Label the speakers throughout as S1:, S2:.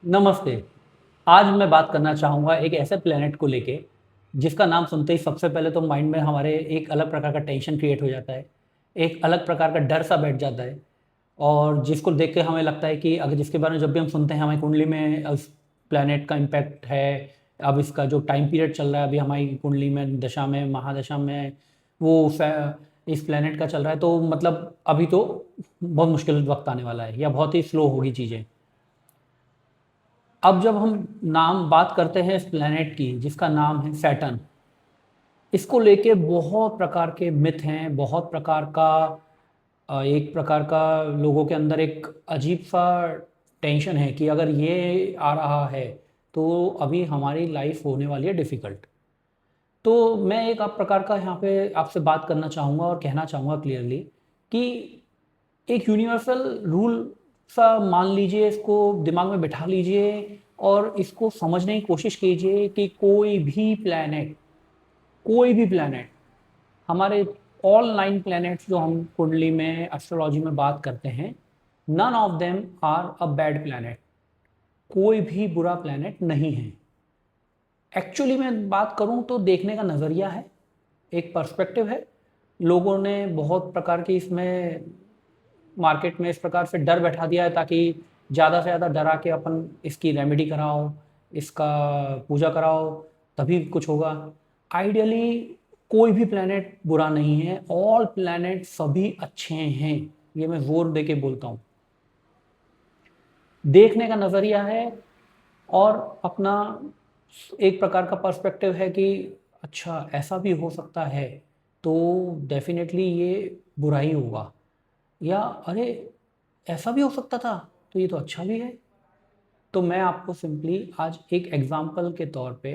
S1: नमस्ते। आज मैं बात करना चाहूँगा एक ऐसे प्लैनेट को लेके, जिसका नाम सुनते ही सबसे पहले तो माइंड में हमारे एक अलग प्रकार का टेंशन क्रिएट हो जाता है, एक अलग प्रकार का डर-सा बैठ जाता है और जिसको देख के हमें लगता है कि अगर जिसके बारे में जब भी हम सुनते हैं, हमारी कुंडली में उस प्लैनेट का इम्पैक्ट है, अब इसका जो टाइम पीरियड चल रहा है, अभी हमारी कुंडली में, दशा में, महादशा में, वो इस प्लैनेट का चल रहा है, तो मतलब अभी तो बहुत मुश्किल वक़्त आने वाला है या बहुत ही स्लो होगी चीज़ें। अब जब हम नाम बात करते हैं इस प्लैनेट की जिसका नाम है सैटर्न, इसको लेके बहुत प्रकार के मिथ हैं, बहुत प्रकार का एक प्रकार का लोगों के अंदर एक अजीब सा टेंशन है कि अगर ये आ रहा है तो अभी हमारी लाइफ होने वाली है डिफ़िकल्ट। तो मैं एक आप प्रकार का यहाँ पे आपसे बात करना चाहूँगा और कहना चाहूँगा क्लियरली कि एक यूनिवर्सल रूल सा मान लीजिए, इसको दिमाग में बिठा लीजिए और इसको समझने की कोशिश कीजिए कि कोई भी प्लैनेट हमारे ऑल 9 प्लैनेट्स जो हम कुंडली में एस्ट्रोलॉजी में बात करते हैं, none of them are a bad planet. कोई भी बुरा प्लैनेट नहीं है। एक्चुअली मैं बात करूं तो देखने का नज़रिया है, एक पर्सपेक्टिव है। लोगों ने बहुत प्रकार की इसमें मार्केट में इस प्रकार से डर बैठा दिया है ताकि ज़्यादा से ज़्यादा डरा के अपन इसकी रेमेडी कराओ, इसका पूजा कराओ, तभी कुछ होगा। आइडियली कोई भी प्लैनेट बुरा नहीं है, ऑल प्लैनेट सभी अच्छे हैं, ये मैं ज़ोर दे के बोलता हूँ। देखने का नज़रिया है और अपना एक प्रकार का पर्सपेक्टिव है कि अच्छा ऐसा भी हो सकता है, तो डेफिनेटली ये बुरा ही होगा, या अरे ऐसा भी हो सकता था तो ये तो अच्छा भी है। तो मैं आपको सिंपली आज एक एग्जांपल के तौर पे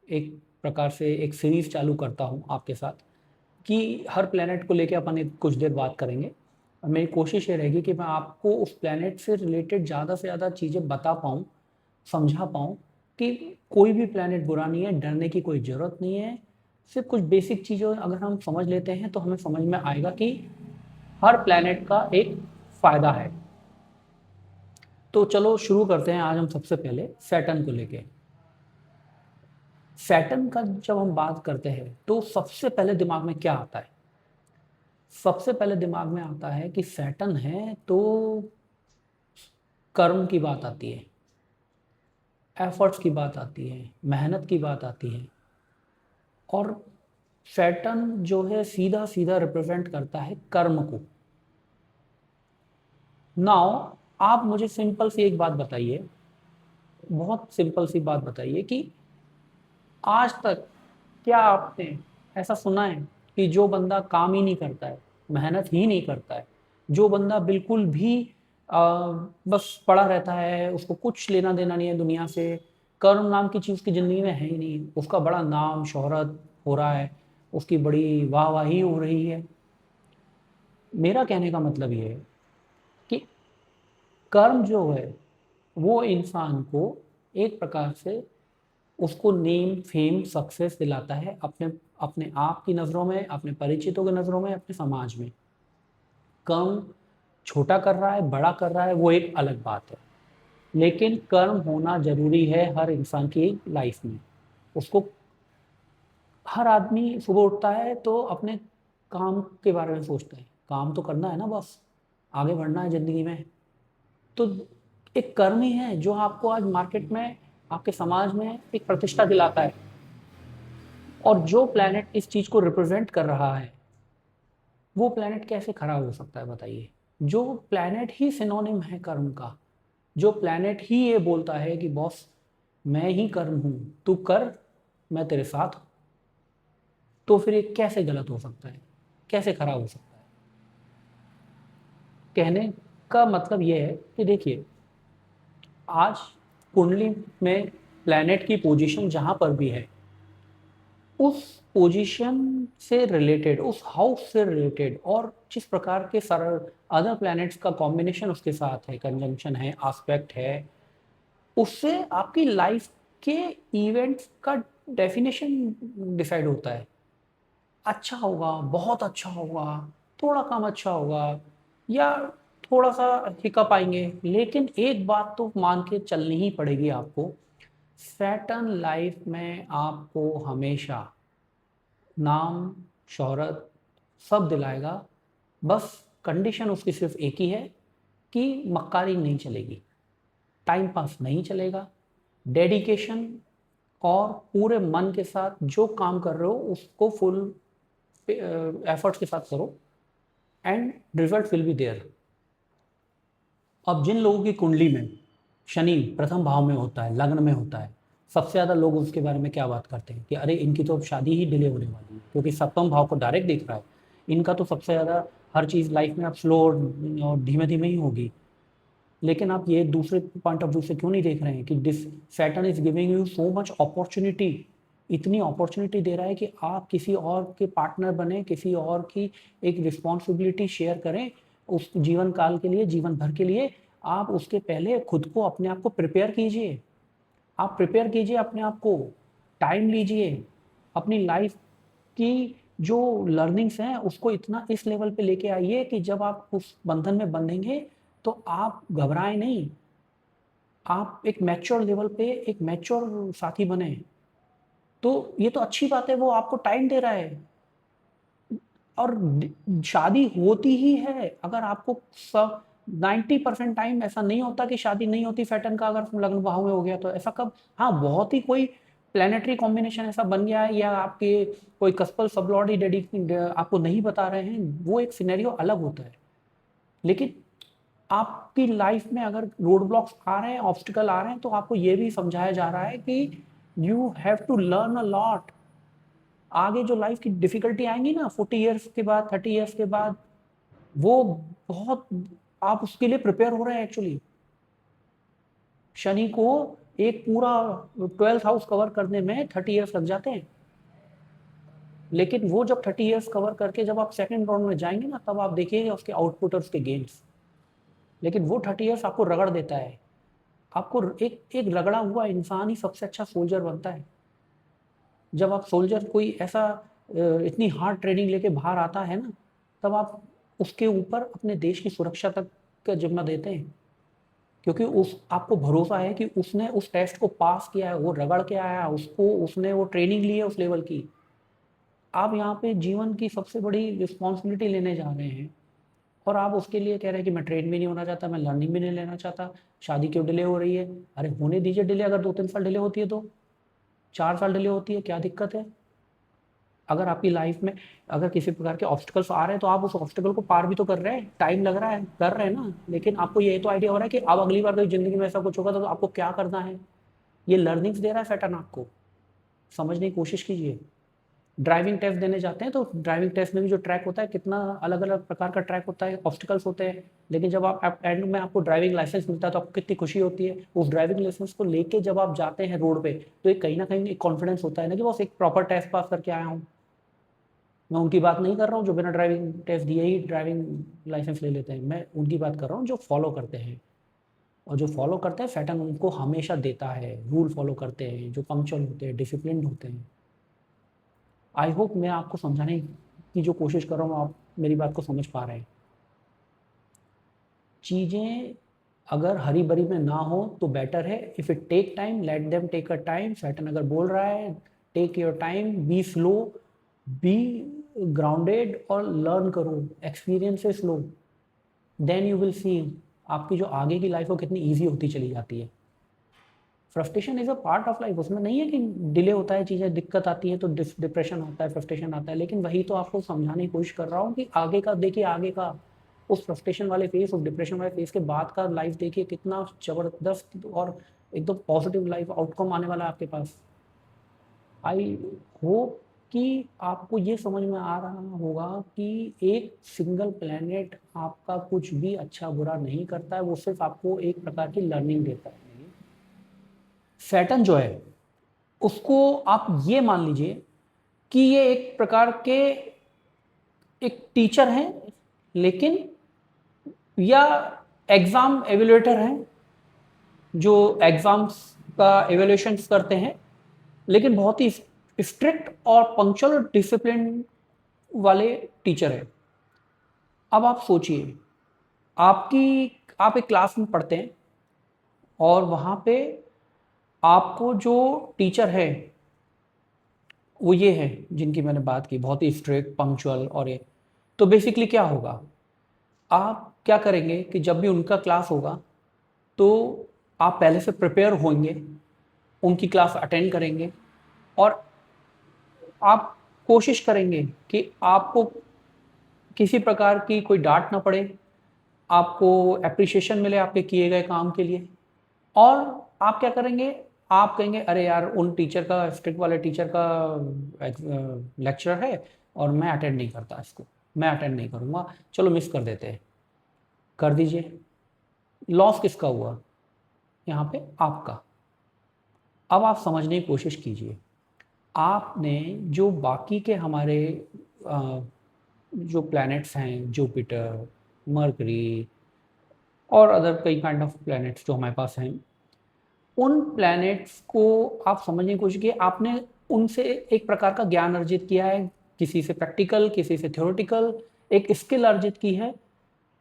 S1: एक प्रकार से एक सीरीज़ चालू करता हूँ आपके साथ कि हर प्लैनेट को लेके अपन कुछ देर बात करेंगे और मेरी कोशिश ये रहेगी कि मैं आपको उस प्लैनेट से रिलेटेड ज़्यादा से ज़्यादा चीज़ें बता पाऊँ, समझा पाऊँ कि कोई भी प्लैनेट बुरा नहीं है, डरने की कोई ज़रूरत नहीं है। सिर्फ कुछ बेसिक चीज़ें अगर हम समझ लेते हैं तो हमें समझ में आएगा कि हर प्लैनेट का एक फ़ायदा है। तो चलो शुरू करते हैं आज हम सबसे पहले सैटर्न को लेके। सैटर्न का जब हम बात करते हैं तो सबसे पहले दिमाग में क्या आता है? सबसे पहले दिमाग में आता है कि सैटर्न है तो कर्म की बात आती है, एफर्ट्स की बात आती है, मेहनत की बात आती है। और सैटर्न जो है सीधा सीधा रिप्रेजेंट करता है कर्म को। नाउ आप मुझे सिंपल सी एक बात बताइए, बहुत सिंपल सी बात बताइए कि आज तक क्या आपने ऐसा सुना है कि जो बंदा काम ही नहीं करता है, मेहनत ही नहीं करता है, जो बंदा बिल्कुल भी बस पड़ा रहता है, उसको कुछ लेना देना नहीं है दुनिया से, कर्म नाम की चीज़ की ज़िंदगी में है ही नहीं, उसका बड़ा नाम शोहरत हो रहा है, उसकी बड़ी वाहवाही हो रही है। मेरा कहने का मतलब ये है कि कर्म जो है वो इंसान को एक प्रकार से उसको नेम फेम सक्सेस दिलाता है अपने अपने आप की नज़रों में, अपने परिचितों की नज़रों में, अपने समाज में। कर्म छोटा कर रहा है, बड़ा कर रहा है, वो एक अलग बात है, लेकिन कर्म होना ज़रूरी है हर इंसान की लाइफ में। उसको हर आदमी सुबह उठता है तो अपने काम के बारे में सोचता है, काम तो करना है ना बस, आगे बढ़ना है ज़िंदगी में। तो एक कर्म ही है जो आपको आज मार्केट में, आपके समाज में एक प्रतिष्ठा दिलाता है। और जो प्लैनेट इस चीज़ को रिप्रेजेंट कर रहा है, वो प्लैनेट कैसे खराब हो सकता है बताइए? जो प्लैनेट ही सिनोनिम है कर्म का, जो प्लैनेट ही ये बोलता है कि बॉस मैं ही कर्म हूँ, तू कर, मैं तेरे साथ हूँ, तो फिर ये कैसे गलत हो सकता है? कैसे खराब हो सकता है? कहने का मतलब ये है कि देखिए, आज कुंडली में प्लैनेट की पोजीशन जहाँ पर भी है, उस पोजीशन से रिलेटेड, उस हाउस से रिलेटेड और जिस प्रकार के सरल अदर प्लैनेट्स का कॉम्बिनेशन उसके साथ है, कंजंक्शन है, एस्पेक्ट है, उससे आपकी लाइफ के इवेंट्स का डेफिनेशन डिसाइड होता है। अच्छा होगा, बहुत अच्छा होगा, थोड़ा कम अच्छा होगा, या थोड़ा सा हिकअप आएंगे, लेकिन एक बात तो मान के चलनी ही पड़ेगी आपको, सैटर्न लाइफ में आपको हमेशा नाम, शोहरत सब दिलाएगा। बस कंडीशन उसकी सिर्फ एक ही है कि मक्कारी नहीं चलेगी, टाइम पास नहीं चलेगा, डेडिकेशन और पूरे मन के साथ जो काम कर रहे हो उसको फुल एफर्ट्स के साथ करो, and result will be there. अब जिन लोगों की कुंडली में शनि प्रथम भाव में होता है, लग्न में होता है, सबसे ज़्यादा लोग उसके बारे में क्या बात करते हैं कि अरे इनकी तो अब शादी ही डिले होने वाली है, क्योंकि सप्तम भाव को डायरेक्ट देख रहा है। इनका तो सबसे ज़्यादा हर चीज़ लाइफ में अब स्लो और धीमे धीमे ही होगी। लेकिन आप ये दूसरे पॉइंट ऑफ व्यू से क्यों नहीं देख रहे हैं कि this Saturn is giving you so much opportunity, इतनी अपॉर्चुनिटी दे रहा है कि आप किसी और के पार्टनर बने, किसी और की एक रिस्पॉन्सिबिलिटी शेयर करें उस जीवन काल के लिए, जीवन भर के लिए। आप उसके पहले खुद को, अपने आप को प्रिपेयर कीजिए। आप प्रिपेयर कीजिए अपने आप को, टाइम लीजिए, अपनी लाइफ की जो लर्निंग्स हैं उसको इतना इस लेवल पे लेके आइए कि जब आप उस बंधन में बंधेंगे तो आप घबराएं नहीं, आप एक मैच्योर लेवल पे एक मैच्योर साथी बने। तो ये तो अच्छी बात है, वो आपको टाइम दे रहा है। और शादी होती ही है, अगर आपको सब 90% टाइम ऐसा नहीं होता कि शादी नहीं होती सैटर्न का अगर लग्न भाव में हो गया तो, ऐसा कब, हाँ बहुत ही कोई प्लानिटरी कॉम्बिनेशन ऐसा बन गया है, या आपके कोई कस्पल सबलॉर्ड ही डेडी आपको नहीं बता रहे हैं, वो एक सिनेरियो अलग होता है। लेकिन आपकी लाइफ में अगर रोड ब्लॉक्स आ रहे हैं, ऑब्स्टिकल आ रहे हैं, तो आपको ये भी समझाया जा रहा है कि you have to learn a lot. आगे जो लाइफ की डिफिकल्टी आएंगी ना 40 ईयर्स के बाद, 30 ईयर्स के बाद, वो बहुत, आप उसके लिए प्रिपेयर हो रहे हैं एक्चुअली। शनि को एक पूरा 12th हाउस कवर करने में 30 ईयर्स लग जाते हैं, लेकिन वो जब 30 ईयर्स कवर करके जब आप सेकंड राउंड में जाएंगे ना, तब आप देखिएगा उसके आउटपुट और उसके गेन्स। लेकिन वो 30 ईयर्स आपको रगड़ देता है। आपको एक एक रगड़ा हुआ इंसान ही सबसे अच्छा सोल्जर बनता है। जब आप सोल्जर कोई ऐसा इतनी हार्ड ट्रेनिंग लेके बाहर आता है ना, तब आप उसके ऊपर अपने देश की सुरक्षा तक का जिम्मा देते हैं, क्योंकि उस आपको भरोसा है कि उसने उस टेस्ट को पास किया है, वो रगड़ के आया, उसको उसने वो ट्रेनिंग ली है उस लेवल की। आप यहाँ पे जीवन की सबसे बड़ी रिस्पॉन्सिबिलिटी लेने जा रहे हैं, और आप उसके लिए कह रहे हैं कि मैं ट्रेन भी नहीं होना चाहता, मैं लर्निंग भी नहीं लेना चाहता, शादी क्यों डिले हो रही है। अरे होने दीजिए डिले, अगर 2-3 साल डिले होती है तो, 4 साल डिले होती है, क्या दिक्कत है। अगर आपकी लाइफ में अगर किसी प्रकार के ऑब्स्टिकल्स आ रहे हैं तो आप उस ऑब्स्टिकल को पार भी तो कर रहे हैं, टाइम लग रहा है, कर रहे हैं ना, लेकिन आपको ये तो आइडिया हो रहा है कि अब अगली बार कभी जिंदगी में ऐसा कुछ होगा तो आपको क्या करना है। ये लर्निंग्स दे रहा है सैटर्न आपको, समझने की कोशिश कीजिए। ड्राइविंग टेस्ट देने जाते हैं तो ड्राइविंग टेस्ट में भी जो ट्रैक होता है, कितना अलग अलग प्रकार का ट्रैक होता है, ऑब्स्टिकल्स होते हैं, लेकिन जब आप एंड में आपको ड्राइविंग लाइसेंस मिलता है तो आपको कितनी खुशी होती है। उस ड्राइविंग लाइसेंस को लेके जब आप जाते हैं रोड पे, तो एक कहीं ना कहीं एक कॉन्फिडेंस होता है ना कि बस एक प्रॉपर टेस्ट पास करके आया हूँ। मैं उनकी बात नहीं कर रहा हूँ जो बिना ड्राइविंग टेस्ट दिए ही ड्राइविंग लाइसेंस ले लेते हैं, मैं उनकी बात कर रहा हूँ जो फॉलो करते हैं। और जो फॉलो करते हैं सैटर्न उनको हमेशा देता है, रूल फॉलो करते हैं, जो पंक्चुअल होते हैं, डिसिप्लिन होते हैं। आई होप मैं आपको समझाने की जो कोशिश कर रहा हूँ आप मेरी बात को समझ पा रहे हैं। चीज़ें अगर हरी भरी में ना हो तो बेटर है, if it take time let them take a time. Saturn अगर बोल रहा है take your time, be slow, be grounded और लर्न करो, एक्सपीरियंसेस लो, देन यू विल सी आपकी जो आगे की लाइफ हो कितनी ईजी होती चली जाती है। Frustration is a part of life, उसमें नहीं है कि डिले होता है, चीज़ें दिक्कत आती है तो डिप्रेशन आता है, फ्रस्ट्रेशन आता है, लेकिन वही तो आपको समझाने की कोशिश कर रहा हूँ कि आगे का देखिए, आगे का उस फ्रस्ट्रेशन वाले फेस, उस डिप्रेशन वाले फेस के बाद का लाइफ देखिए कितना ज़बरदस्त और एकदम पॉजिटिव लाइफ आउटकम आने वाला है आपके पास। आई होप कि आपको ये समझ में आ रहा होगा कि एक सिंगल प्लेनेट आपका कुछ भी अच्छा बुरा नहीं करता है, वो सिर्फ आपको एक प्रकार की लर्निंग देता है। सैटर्न जो है उसको आप ये मान लीजिए कि ये एक प्रकार के एक टीचर हैं, लेकिन या एग्जाम एवेल्युएटर हैं जो एग्जाम्स का एवेल्युएशन करते हैं, लेकिन बहुत ही स्ट्रिक्ट और पंक्चुअल और डिसिप्लिन वाले टीचर हैं। अब आप सोचिए आप एक क्लास में पढ़ते हैं और वहाँ पे आपको जो टीचर है वो ये है जिनकी मैंने बात की, बहुत ही स्ट्रिक्ट, पंक्चुअल और ये। तो बेसिकली क्या होगा, आप क्या करेंगे कि जब भी उनका क्लास होगा तो आप पहले से प्रिपेयर होंगे, उनकी क्लास अटेंड करेंगे और आप कोशिश करेंगे कि आपको किसी प्रकार की कोई डांट ना पड़े, आपको एप्रिसिएशन मिले आपके किए गए काम के लिए। और आप क्या करेंगे, आप कहेंगे अरे यार उन टीचर का, स्ट्रिक्ट वाले टीचर का लेक्चर है और मैं अटेंड नहीं करता इसको, मैं अटेंड नहीं करूँगा, चलो मिस कर देते हैं। कर दीजिए। लॉस किसका हुआ यहाँ पे? आपका। अब आप समझने की कोशिश कीजिए, आपने जो बाकी के हमारे जो प्लैनेट्स हैं, जुपिटर, मरकरी और अदर कई काइंड ऑफ प्लैनेट्स जो हमारे पास हैं, उन प्लैनेट्स को आप समझने की कोशिश कीजिए। आपने उनसे एक प्रकार का ज्ञान अर्जित किया है, किसी से प्रैक्टिकल, किसी से थ्योरेटिकल, एक स्किल अर्जित की है।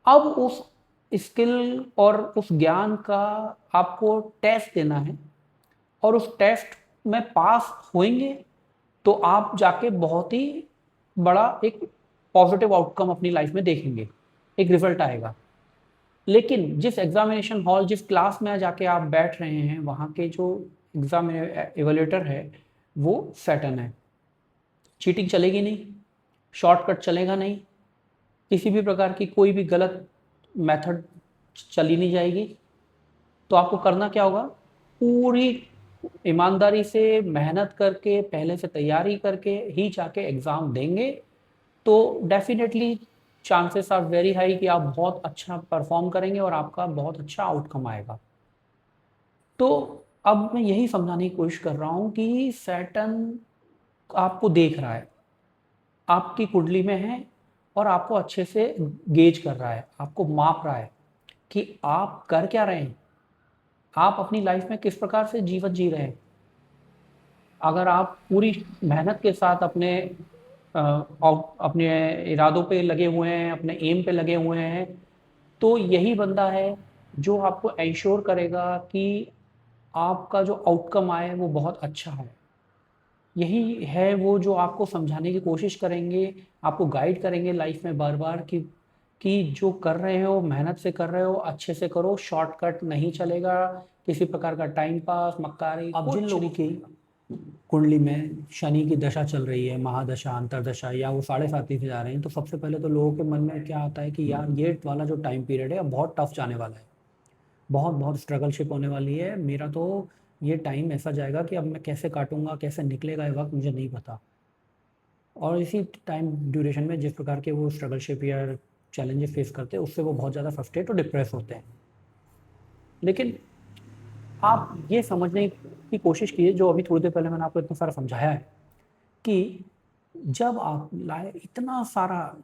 S1: अब उस स्किल और उस ज्ञान का आपको टेस्ट देना है और उस टेस्ट में पास होंगे तो आप जाके बहुत ही बड़ा एक पॉजिटिव आउटकम अपनी लाइफ में देखेंगे, एक रिजल्ट आएगा। लेकिन जिस एग्जामिनेशन हॉल, जिस क्लास में जाके आप बैठ रहे हैं, वहाँ के जो एग्जाम एवेल्यूएटर है वो सैटर्न है। चीटिंग चलेगी नहीं, शॉर्टकट चलेगा नहीं, किसी भी प्रकार की कोई भी गलत मेथड चली नहीं जाएगी। तो आपको करना क्या होगा, पूरी ईमानदारी से मेहनत करके, पहले से तैयारी करके ही जाके एग्ज़ाम देंगे तो definitely chances are very high कि आप बहुत अच्छा परफॉर्म करेंगे और आपका बहुत अच्छा आउटकम आएगा। तो अब मैं यही समझाने की कोशिश कर रहा हूँ कि सैटर्न आपको देख रहा है, आपकी कुंडली में है और आपको अच्छे से गेज कर रहा है, आपको माप रहा है कि आप कर क्या रहे हैं, आप अपनी लाइफ में किस प्रकार से जीवन जी रहे हैं। अगर आप पूरी मेहनत के साथ अपने इरादों पे लगे हुए हैं, अपने एम पे लगे हुए हैं, तो यही बंदा है जो आपको एंश्योर करेगा कि आपका जो आउटकम आए वो बहुत अच्छा है। यही है वो जो आपको समझाने की कोशिश करेंगे, आपको गाइड करेंगे लाइफ में बार बार कि जो कर रहे हो मेहनत से कर रहे हो, अच्छे से करो, शॉर्टकट नहीं चलेगा, किसी प्रकार का टाइम पास, मक्कारी। अब जिन लोगों की कुंडली में शनि की दशा चल रही है, महादशा, अंतरदशा, या वो 7.5 से जा रहे हैं, तो सबसे पहले तो लोगों के मन में क्या आता है कि यार ये वाला जो टाइम पीरियड है अब बहुत टफ जाने वाला है, बहुत बहुत स्ट्रगलशिप होने वाली है, मेरा तो ये टाइम ऐसा जाएगा कि अब मैं कैसे काटूंगा, कैसे निकलेगा ये वक्त मुझे नहीं पता। और इसी टाइम ड्यूरेशन में जिस प्रकार के वो स्ट्रगलशिप या चैलेंजेस फेस करते हैं, उससे वो बहुत ज़्यादा फ्रस्ट्रेट और डिप्रेस होते हैं। लेकिन आप ये समझने की कोशिश कीजिए, जो अभी थोड़ी देर पहले मैंने आपको इतना सारा समझाया है, कि जब आप लाए इतना सारा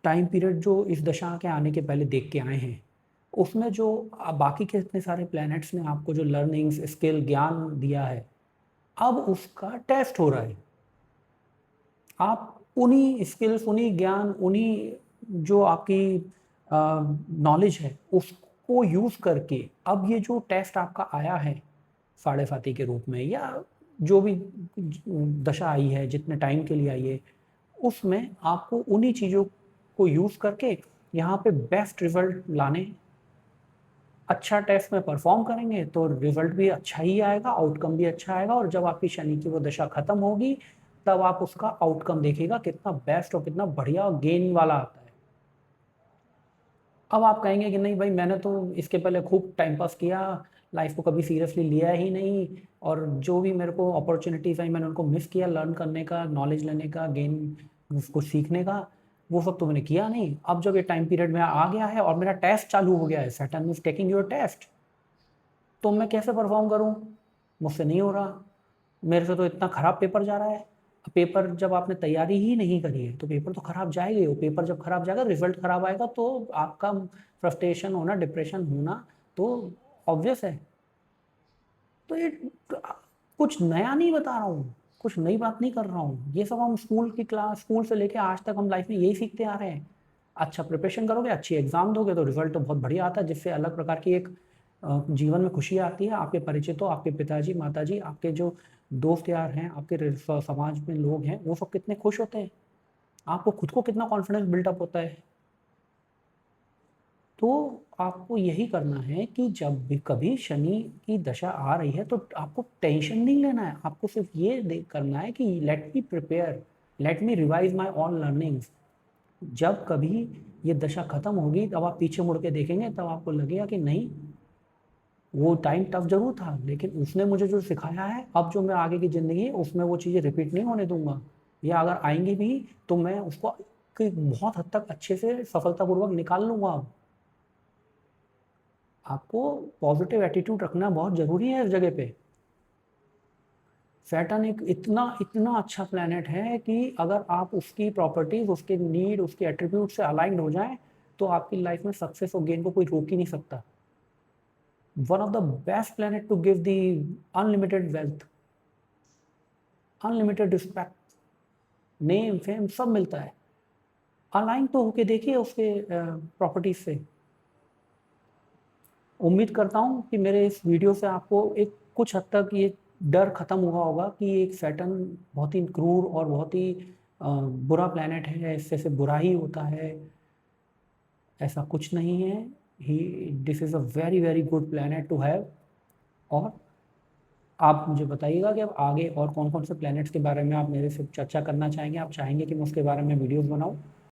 S1: टाइम पीरियड जो इस दशा के आने के पहले देख के आए हैं, उसमें जो बाकी के इतने सारे प्लैनेट्स ने आपको जो लर्निंग्स, स्किल, ज्ञान दिया है, अब उसका टेस्ट हो रहा है। आप उन्हीं स्किल्स, उन्हीं ज्ञान, उन्हीं जो आपकी नॉलेज है उसको यूज़ करके अब ये जो टेस्ट आपका आया है साढ़े साथी के रूप में, या जो भी दशा आई है, जितने टाइम के लिए आई है, उसमें आपको उन्हीं चीज़ों को यूज़ करके यहाँ पे बेस्ट रिजल्ट लाने। अच्छा टेस्ट में परफॉर्म करेंगे तो रिजल्ट भी अच्छा ही आएगा, आउटकम भी अच्छा आएगा, और जब आपकी शनि की वो दशा खत्म होगी तब आप उसका आउटकम देखिएगा कितना बेस्ट और कितना बढ़िया और गेन वाला आता है। अब आप कहेंगे कि नहीं भाई, मैंने तो इसके पहले खूब टाइम पास किया, लाइफ को कभी सीरियसली लिया ही नहीं, और जो भी मेरे को अपॉर्चुनिटीज़ आई मैंने उनको मिस किया, लर्न करने का, नॉलेज लेने का, गेन कुछ सीखने का, वो सब तो मैंने किया नहीं। अब जब ये टाइम पीरियड में आ गया है और मेरा टेस्ट चालू हो गया है, Saturn is taking your test, तो मैं कैसे परफॉर्म करूँ? मुझसे नहीं हो रहा, मेरे से तो इतना ख़राब पेपर जा रहा है। पेपर जब आपने तैयारी ही नहीं करी है तो पेपर तो ख़राब जाएगा ही। वो पेपर जब ख़राब जाएगा, रिजल्ट ख़राब आएगा, तो आपका फ्रस्ट्रेशन होना, डिप्रेशन होना तो ऑब्वियस है। तो ये कुछ नया नहीं बता रहा हूँ, कुछ नई बात नहीं कर रहा हूँ, ये सब हम स्कूल की क्लास, स्कूल से लेके आज तक हम लाइफ में यही सीखते आ रहे हैं। अच्छा प्रिपरेशन करोगे, अच्छी एग्जाम दोगे तो रिजल्ट तो बहुत बढ़िया आता है, जिससे अलग प्रकार की एक जीवन में खुशी आती है। आपके परिचितों, आपके पिताजी, माताजी, आपके जो दोस्त यार हैं, आपके समाज में लोग हैं, वो सब कितने खुश होते हैं, आपको खुद को कितना कॉन्फिडेंस बिल्डअप होता है। तो आपको यही करना है कि जब भी कभी शनि की दशा आ रही है तो आपको टेंशन नहीं लेना है, आपको सिर्फ ये करना है कि let me prepare, let me revise my on learnings. जब कभी ये दशा खत्म होगी तब आप पीछे मुड़ के देखेंगे, तब आपको लगेगा कि नहीं, वो टाइम टफ जरूर था लेकिन उसने मुझे जो सिखाया है, अब जो मैं आगे की ज़िंदगी है उसमें वो चीज़ें रिपीट नहीं होने दूंगा, या अगर आएंगी भी तो मैं उसको बहुत हद तक अच्छे से सफलतापूर्वक निकाल लूंगा। अब आपको पॉजिटिव एटीट्यूड रखना बहुत ज़रूरी है इस जगह पे। सैटर्न एक इतना इतना अच्छा प्लैनेट है कि अगर आप उसकी प्रॉपर्टीज, उसके नीड, उसके एट्रीब्यूट से अलाइंड हो जाएं तो आपकी लाइफ में सक्सेस और गेन को कोई रोक ही नहीं सकता। One of the best planet to give the unlimited wealth, unlimited respect, name fame सब मिलता है। अलाइन तो होके देखिए उसके प्रॉपर्टीज से। उम्मीद करता हूँ कि मेरे इस वीडियो से आपको एक कुछ हद तक ये डर खत्म हुआ होगा कि एक सैटर्न बहुत ही क्रूर और बहुत ही बुरा प्लैनेट है, इससे से बुरा ही होता है। ऐसा कुछ नहीं है, ही this is a very very good planet to have. और आप मुझे बताइएगा कि अब आगे और कौन कौन से प्लैनेट्स के बारे में आप मेरे से चर्चा करना चाहेंगे, आप चाहेंगे कि मैं उसके बारे में वीडियोस बनाऊं।